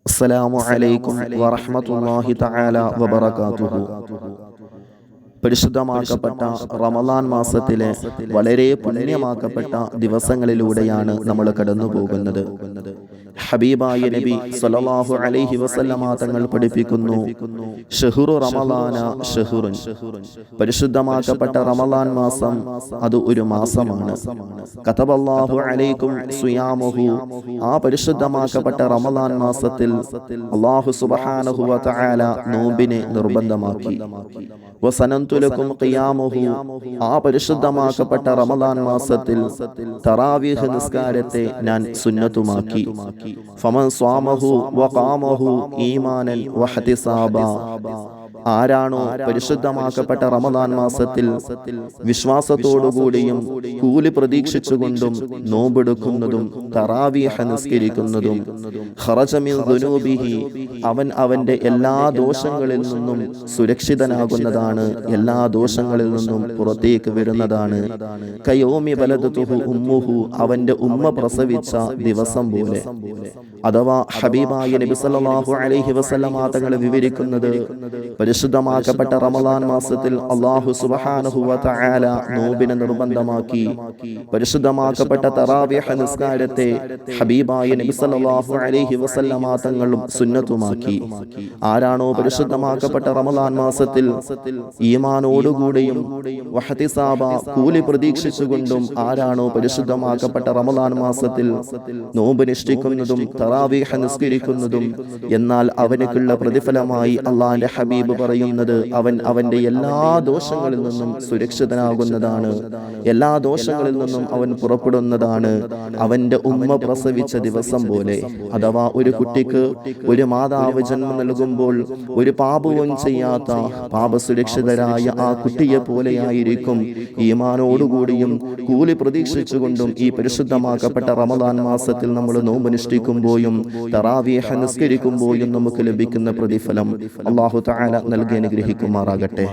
അസ്സലാമു അലൈക്കും വറഹ്മത്തുള്ളാഹി തആല വബറകാതുഹു. പരിശുദ്ധമാക്കപ്പെട്ട റമളാൻ മാസത്തിലെ വളരെ പുണ്യമാക്കപ്പെട്ട ദിവസങ്ങളിലൂടെയാണ് നമ്മൾ കടന്നു പോകുന്നത്. ഹബീബായ നബി സല്ലല്ലാഹു അലൈഹി വസല്ലമ തങ്ങൾ പഠിപ്പിക്കുന്നു, ഷഹ്റു റമളാന ഷഹ്റുൻ, പരിശുദ്ധമാക്കപ്പെട്ട റമളാൻ മാസം അത് ഒരു മാസമാണ്. കതബല്ലാഹു അലൈക്കും സിയാമുഹു, ആ പരിശുദ്ധമാക്കപ്പെട്ട റമളാൻ മാസത്തിൽ അല്ലാഹു സുബ്ഹാനഹു വ തആല നോമ്പിനെ നിർബന്ധമാക്കി. വസനന്തുലക്കും ഖിയാമുഹു, ആ പരിശുദ്ധമാക്കപ്പെട്ട റമളാൻ മാസത്തിൽ തറാവീഹ് നിസ്കാരത്തെ ഞാൻ സുന്നത്തുമാക്കി. ഫമൻ സ്വാമഹു വഖാമഹു ഈമാനൻ വഹ്തിസാബാ, ആരാണോ പരിശുദ്ധമാക്കപ്പെട്ട റമളാൻ മാസത്തിൽ വിശ്വാസത്തോടുകൂടിയും കൂലി പ്രതീക്ഷിച്ചുകൊണ്ടും നോമ്പെടുക്കുന്നതും തറാവീഹ് നിസ്കരിക്കുന്നതും, ഖറജ മിൻ ദുനൂബിഹി, അവൻ അവന്റെ എല്ലാ ദോഷങ്ങളിൽ നിന്നും സുരക്ഷിതനാകുന്നതാണ്, എല്ലാ ദോഷങ്ങളിൽ നിന്നും പുറത്തേക്ക് വരുന്നതാണ്. കയൗമി വലദതുഹു ഉമ്മുഹു, അവന്റെ ഉമ്മ പ്രസവിച്ച ദിവസം പോലെ. അഥവാ ഹബീബായ നബി സല്ലല്ലാഹു അലൈഹി വസല്ലമ തങ്ങൾ വിവരിക്കുന്നത്, പരിശുദ്ധമാക്കപ്പെട്ട റമളാൻ മാസത്തിൽ അല്ലാഹു സുബ്ഹാനഹു വ തആല നോമ്പിനെ നിർബന്ധമാക്കി. പരിശുദ്ധമാക്കപ്പെട്ട തറാവീഹ് നിസ്കാരത്തെ ഹബീബായ നബി സല്ലല്ലാഹു അലൈഹി വസല്ലമ തങ്ങളും സുന്നത്തുമാക്കി. ആരാണോ പരിശുദ്ധമാക്കപ്പെട്ട റമളാൻ മാസത്തിൽ ഈമാനോടുകൂടിയും വഹ്തിസാബ, കൂലി പ്രതീക്ഷിച്ചുകൊണ്ടും ആരാണോ പരിശുദ്ധമാക്കപ്പെട്ട റമളാൻ മാസത്തിൽ നോമ്പ് അനുഷ്ഠിക്കുന്നതും തറാവീഹ് നിസ്കരിക്കുന്നതും, എന്നാൽ അവനക്കുള്ള പ്രതിഫലമായി അല്ലാഹുവിന്റെ ഹബീബ് പറയുന്നത്, അവൻ അവന്റെ എല്ലാ ദോഷങ്ങളിൽ നിന്നും സുരക്ഷിതനാകുന്നതാണ്, എല്ലാ ദോഷങ്ങളിൽ നിന്നും അവൻ പുറപ്പെടുന്നതാണ്, അവന്റെ ഉമ്മ പ്രസവിച്ച ദിവസം പോലെ. അഥവാ ഒരു കുട്ടിക്ക് ഒരു മാതാവ് ജന്മം നൽകുമ്പോൾ ഒരു പാപവും ചെയ്യാത്ത പാപസുരക്ഷിതരായ ആ കുട്ടിയെ പോലെയായിരിക്കും ഈമാനോടുകൂടിയും കൂലി പ്രതീക്ഷിച്ചുകൊണ്ടും ഈ പരിശുദ്ധമാക്കപ്പെട്ട റമളാൻ മാസത്തിൽ നമ്മൾ നോമ്പനുഷ്ഠിക്കുമ്പോഴും തറാവീഹ് നിസ്കരിക്കുമ്പോഴും നമുക്ക് ലഭിക്കുന്ന പ്രതിഫലം അല്ലാഹു തആല നൽകി അനുഗ്രഹിക്കുമാറാകട്ടെ.